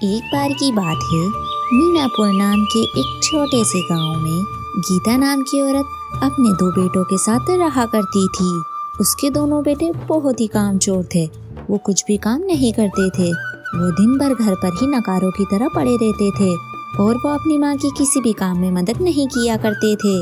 एक बार की बात है, मीनापुर नाम के एक छोटे से गांव में गीता नाम की औरत अपने दो बेटों के साथ रहा करती थी। उसके दोनों बेटे बहुत ही कामचोर थे। वो कुछ भी काम नहीं करते थे। वो दिन भर घर पर ही नकारों की तरह पड़े रहते थे और वो अपनी माँ की किसी भी काम में मदद नहीं किया करते थे।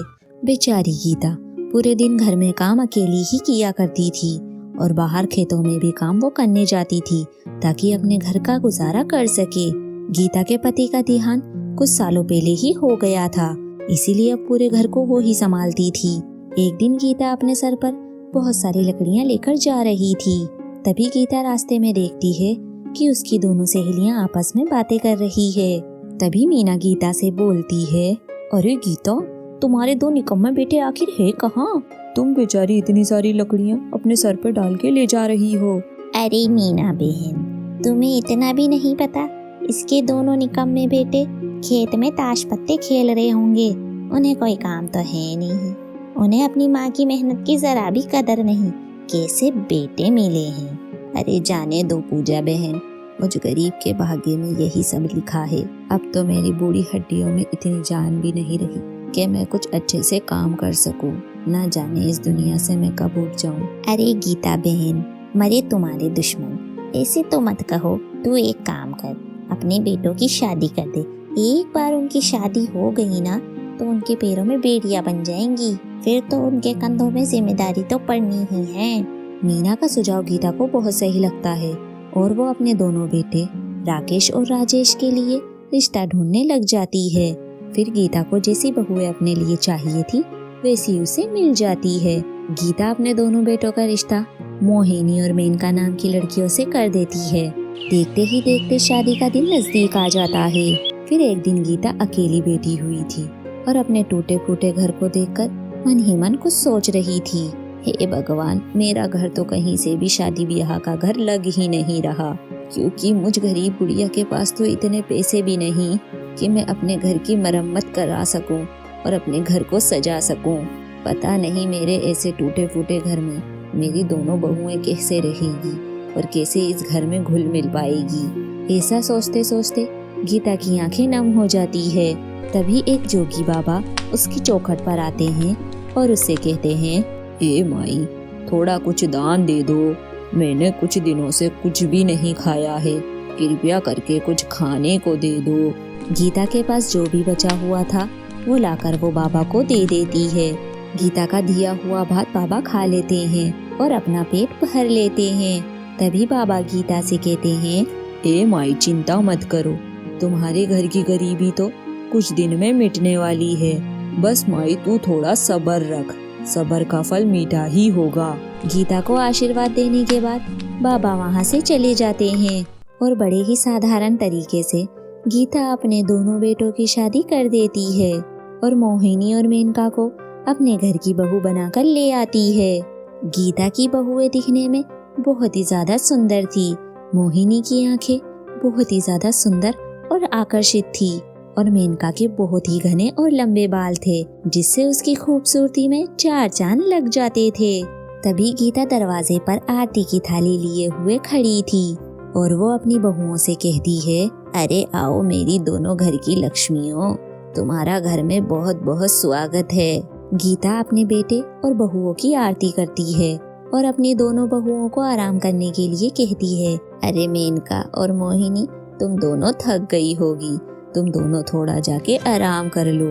बेचारी गीता पूरे दिन घर में काम अकेली ही किया करती थी और बाहर खेतों में भी काम वो करने जाती थी ताकि अपने घर का गुजारा कर सके। गीता के पति का देहांत कुछ सालों पहले ही हो गया था, इसीलिए अब पूरे घर को वो ही संभालती थी। एक दिन गीता अपने सर पर बहुत सारी लकड़ियां लेकर जा रही थी। तभी गीता रास्ते में देखती है कि उसकी दोनों सहेलियां आपस में बातें कर रही है। तभी मीना गीता से बोलती है, अरे गीता, तुम्हारे दो निकम्मे बेटे आखिर है कहाँ? तुम बेचारी इतनी सारी लकड़ियाँ अपने सर पर डाल के ले जा रही हो। अरे मीना बहन, तुम्हें इतना भी नहीं पता? इसके दोनों निकम्मे बेटे खेत में ताश पत्ते खेल रहे होंगे। उन्हें कोई काम तो है नहीं। उन्हें अपनी माँ की मेहनत की जरा भी कदर नहीं। कैसे बेटे मिले हैं। अरे जाने दो पूजा बहन, मुझ गरीब के भाग्य में यही सब लिखा है। अब तो मेरी बूढ़ी हड्डियों में इतनी जान भी नहीं रही कि मैं कुछ अच्छे से काम कर सकूं। ना जाने इस दुनिया से मैं कब उठ जाऊं। अरे गीता बहन, मरे तुम्हारे दुश्मन, ऐसे तो मत कहो। तू एक काम कर, अपने बेटों की शादी कर दे। एक बार उनकी शादी हो गई ना तो उनके पैरों में बेड़ियां बन जाएंगी। फिर तो उनके कंधों में जिम्मेदारी तो पड़नी ही है। मीना का सुझाव गीता को बहुत सही लगता है और वो अपने दोनों बेटे राकेश और राजेश के लिए रिश्ता ढूंढने लग जाती है। फिर गीता को जैसी बहुएं अपने लिए चाहिए थी वैसी उसे मिल जाती है। गीता अपने दोनों बेटों का रिश्ता मोहिनी और मेनका नाम की लड़कियों से कर देती है। देखते ही देखते शादी का दिन नजदीक आ जाता है। फिर एक दिन गीता अकेली बैठी हुई थी और अपने टूटे फूटे घर को देखकर मन ही मन कुछ सोच रही थी। हे भगवान, मेरा घर तो कहीं से भी शादी ब्याह का घर लग ही नहीं रहा, क्योंकि मुझ गरीब बुढ़िया के पास तो इतने पैसे भी नहीं कि मैं अपने घर की मरम्मत करा सकूं और अपने घर को सजा सकूं। पता नहीं मेरे ऐसे टूटे फूटे घर में मेरी दोनों बहुएं कैसे रहेगी और कैसे इस घर में घुल मिल पाएगी। ऐसा सोचते सोचते गीता की आंखें नम हो जाती है। तभी एक जोगी बाबा उसकी चौखट पर आते हैं और उससे कहते हैं, ए माई, थोड़ा कुछ दान दे दो। मैंने कुछ दिनों से कुछ भी नहीं खाया है, कृपया करके कुछ खाने को दे दो। गीता के पास जो भी बचा हुआ था वो लाकर वो बाबा को दे देती है। गीता का दिया हुआ भात बाबा खा लेते हैं और अपना पेट भर लेते हैं। तभी बाबा गीता से कहते हैं, ए माई, चिंता मत करो, तुम्हारे घर की गरीबी तो कुछ दिन में मिटने वाली है। बस माई, तू थोड़ा सब्र रख, सब्र का फल मीठा ही होगा। गीता को आशीर्वाद देने के बाद बाबा वहाँ से चले जाते हैं और बड़े ही साधारण तरीके से गीता अपने दोनों बेटों की शादी कर देती है और मोहिनी और मेनका को अपने घर की बहू बनाकर ले आती है। गीता की बहुएं दिखने में बहुत ही ज्यादा सुंदर थी। मोहिनी की आंखें बहुत ही ज्यादा सुंदर और आकर्षित थी और मेनका के बहुत ही घने और लंबे बाल थे, जिससे उसकी खूबसूरती में चार चांद लग जाते थे। तभी गीता दरवाजे पर आरती की थाली लिए हुए खड़ी थी और वो अपनी बहुओं से कहती है, अरे आओ मेरी दोनों घर की लक्ष्मियों, तुम्हारा घर में बहुत बहुत स्वागत है। गीता अपने बेटे और बहुओं की आरती करती है और अपनी दोनों बहुओं को आराम करने के लिए कहती है, अरे मेनका और मोहिनी, तुम दोनों थक गई होगी, तुम दोनों थोड़ा जाके आराम कर लो।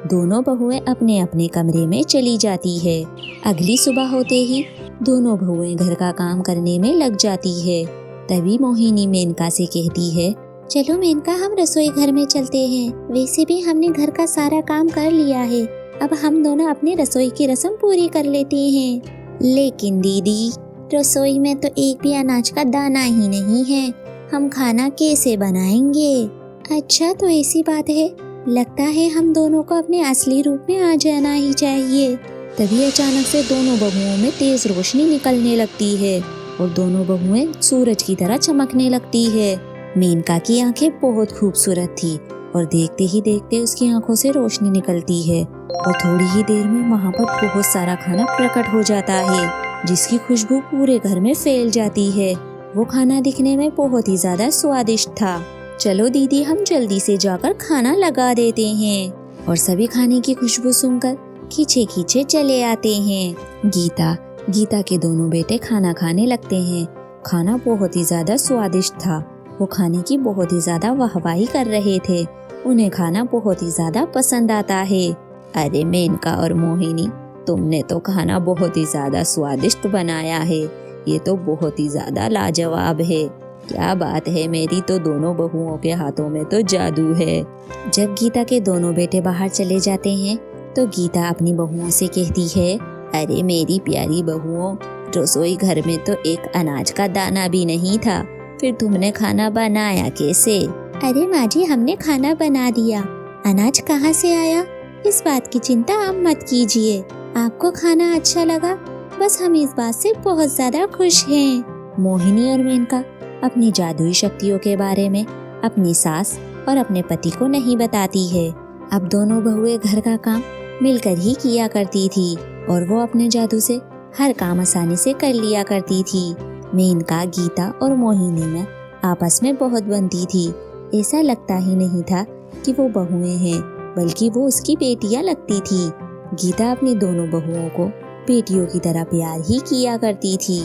दोनों बहुएं अपने अपने कमरे में चली जाती है। अगली सुबह होते ही दोनों बहुएं घर का काम करने में लग जाती है। तभी मोहिनी मेनका से कहती है, चलो मेनका, हम रसोई घर में चलते हैं। वैसे भी हमने घर का सारा काम कर लिया है, अब हम दोनों अपनी रसोई की रस्म पूरी कर लेते हैं। लेकिन दीदी, रसोई में तो एक भी अनाज का दाना ही नहीं है, हम खाना कैसे बनाएंगे? अच्छा, तो ऐसी बात है, लगता है हम दोनों को अपने असली रूप में आ जाना ही चाहिए। तभी अचानक से दोनों बहुओं में तेज रोशनी निकलने लगती है और दोनों बहुएं सूरज की तरह चमकने लगती है। मेनका की आंखें बहुत खूबसूरत थी और देखते ही देखते उसकी आंखों से रोशनी निकलती है और थोड़ी ही देर में वहाँ पर बहुत सारा खाना प्रकट हो जाता है, जिसकी खुशबू पूरे घर में फैल जाती है। वो खाना दिखने में बहुत ही ज्यादा स्वादिष्ट था। चलो दीदी हम जल्दी से जाकर खाना लगा देते हैं। और सभी खाने की खुशबू सुनकर खींचे खींचे चले आते हैं। गीता के दोनों बेटे खाना खाने लगते हैं। खाना बहुत ही ज्यादा स्वादिष्ट था। वो खाने की बहुत ही ज्यादा वाहवाही कर रहे थे। उन्हें खाना बहुत ही ज्यादा पसंद आता है। अरे मेनका और मोहिनी, तुमने तो खाना बहुत ही ज्यादा स्वादिष्ट बनाया है। ये तो बहुत ही ज्यादा लाजवाब है। क्या बात है, मेरी तो दोनों बहुओं के हाथों में तो जादू है। जब गीता के दोनों बेटे बाहर चले जाते हैं तो गीता अपनी बहुओं से कहती है, अरे मेरी प्यारी बहुओं, रसोई घर में तो एक अनाज का दाना भी नहीं था, फिर तुमने खाना बनाया कैसे? अरे माँ जी, हमने खाना बना दिया। अनाज कहाँ से आया इस बात की चिंता आप मत कीजिए। आपको खाना अच्छा लगा, बस हम इस बात से बहुत ज्यादा खुश हैं। मोहिनी और मेनका अपनी जादुई शक्तियों के बारे में अपनी सास और अपने पति को नहीं बताती है। अब दोनों बहुएं घर का काम मिलकर ही किया करती थी और वो अपने जादू से हर काम आसानी से कर लिया करती थी। मेनका, गीता और मोहिनी में आपस में बहुत बनती थी। ऐसा लगता ही नहीं था कि वो बहुएं हैं, बल्कि वो उसकी बेटियां लगती थी। गीता अपनी दोनों बहुओं को बेटियों की तरह प्यार ही किया करती थी।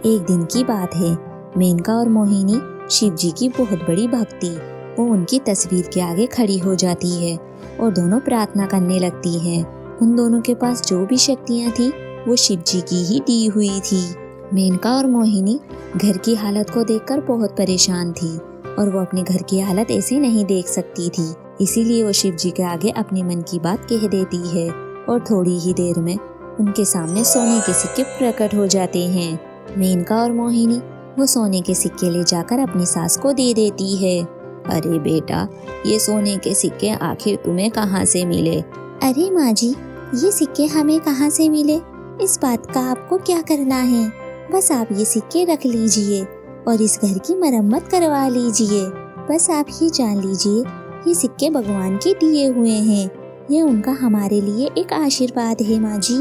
एक दिन की बात है, मेनका और मोहिनी शिव जी की बहुत बड़ी भक्ति, वो उनकी तस्वीर के आगे खड़ी हो जाती है और दोनों प्रार्थना करने लगती हैं। उन दोनों के पास जो भी शक्तियाँ थी वो शिव जी की ही दी हुई थी। मेनका और मोहिनी घर की हालत को देखकर बहुत परेशान थी और वो अपने घर की हालत ऐसे नहीं देख सकती थी। इसीलिए वो शिव जी के आगे अपने मन की बात कह देती है और थोड़ी ही देर में उनके सामने सोने के सिक्के प्रकट हो जाते हैं। मेनका और मोहिनी वो सोने के सिक्के ले जाकर अपनी सास को दे देती है। अरे बेटा, ये सोने के सिक्के आखिर तुम्हें कहाँ से मिले? अरे माँ जी, ये सिक्के हमें कहाँ से मिले इस बात का आपको क्या करना है। बस आप ये सिक्के रख लीजिए और इस घर की मरम्मत करवा लीजिए। बस आप ये जान लीजिए, ये सिक्के भगवान के दिए हुए हैं। ये उनका हमारे लिए एक आशीर्वाद है माँ जी।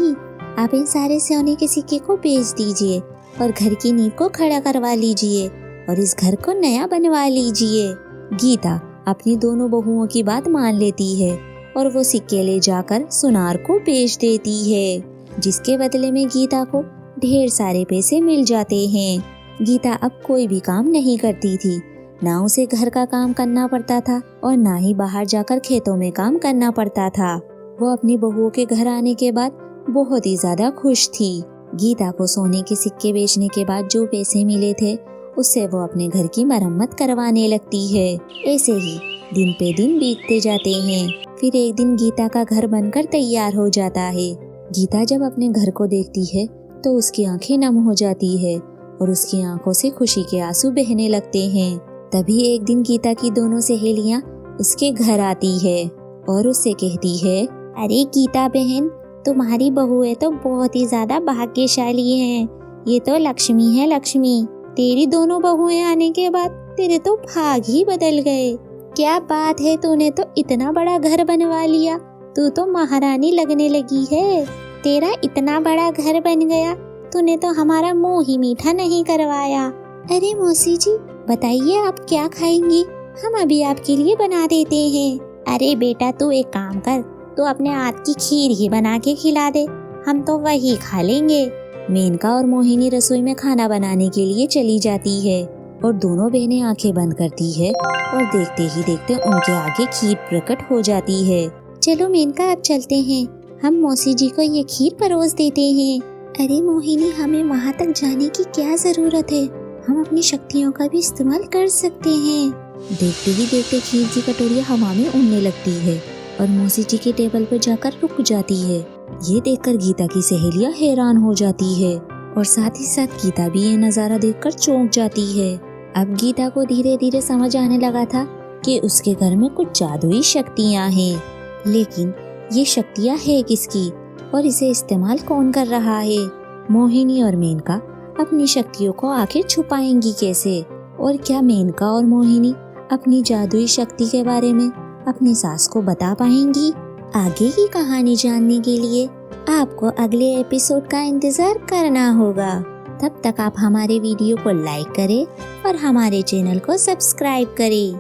आप इन सारे सोने के सिक्के को बेच दीजिए और घर की नींव को खड़ा करवा लीजिए और इस घर को नया बनवा लीजिए। गीता अपनी दोनों बहुओं की बात मान लेती है और वो सिक्के ले जाकर सुनार को बेच देती है, जिसके बदले में गीता को ढेर सारे पैसे मिल जाते हैं। गीता अब कोई भी काम नहीं करती थी, ना उसे घर का काम करना पड़ता था और ना ही बाहर जाकर खेतों में काम करना पड़ता था। वो अपनी बहुओं के घर आने के बाद बहुत ही ज्यादा खुश थी। गीता को सोने के सिक्के बेचने के बाद जो पैसे मिले थे उससे वो अपने घर की मरम्मत करवाने लगती है। ऐसे ही दिन पे दिन बीतते जाते हैं। फिर एक दिन गीता का घर बनकर तैयार हो जाता है। गीता जब अपने घर को देखती है तो उसकी आंखें नम हो जाती है और उसकी आंखों से खुशी के आंसू बहने लगते हैं। तभी एक दिन गीता की दोनों सहेलियां उसके घर आती है और उससे कहती है, अरे गीता बहन, तुम्हारी बहुएं तो बहुत ही ज्यादा भाग्यशाली हैं। ये तो लक्ष्मी है, लक्ष्मी। तेरी दोनों बहुएं आने के बाद तेरे तो भाग ही बदल गए। क्या बात है, तूने तो इतना बड़ा घर बनवा लिया। तू तो महारानी लगने लगी है। तेरा इतना बड़ा घर बन गया, तूने तो हमारा मुंह ही मीठा नहीं करवाया। अरे मौसी जी, बताइए आप क्या खाएंगी, हम अभी आपके लिए बना देते हैं। अरे बेटा, तू एक काम कर, तू अपने हाथ की खीर ही बना के खिला दे, हम तो वही खा लेंगे। मेनका और मोहिनी रसोई में खाना बनाने के लिए चली जाती है और दोनों बहनें आंखें बंद करती है और देखते ही देखते उनके आगे खीर प्रकट हो जाती है। चलो मेनका, अब चलते हैं, हम मौसी जी को ये खीर परोस देते हैं। अरे मोहिनी, हमें वहाँ तक जाने की क्या जरूरत है, हम अपनी शक्तियों का भी इस्तेमाल कर सकते हैं। देखते ही देखते खीर की कटोरियाँ हवा में उड़ने लगती है और मौसी जी के टेबल पर जाकर रुक जाती है। ये देखकर गीता की सहेलियां हैरान हो जाती है और साथ ही साथ गीता भी ये नज़ारा देखकर चौंक जाती है। अब गीता को धीरे धीरे समझ आने लगा था कि उसके घर में कुछ जादुई शक्तियां हैं, लेकिन ये शक्तियां है किसकी और इसे इस्तेमाल कौन कर रहा है। मोहिनी और मेनका अपनी शक्तियों को आखिर छुपाएंगी कैसे, और क्या मेनका और मोहिनी अपनी जादुई शक्ति के बारे में अपनी सास को बता पाएंगी। आगे की कहानी जानने के लिए आपको अगले एपिसोड का इंतजार करना होगा। तब तक आप हमारे वीडियो को लाइक करें और हमारे चैनल को सब्सक्राइब करें।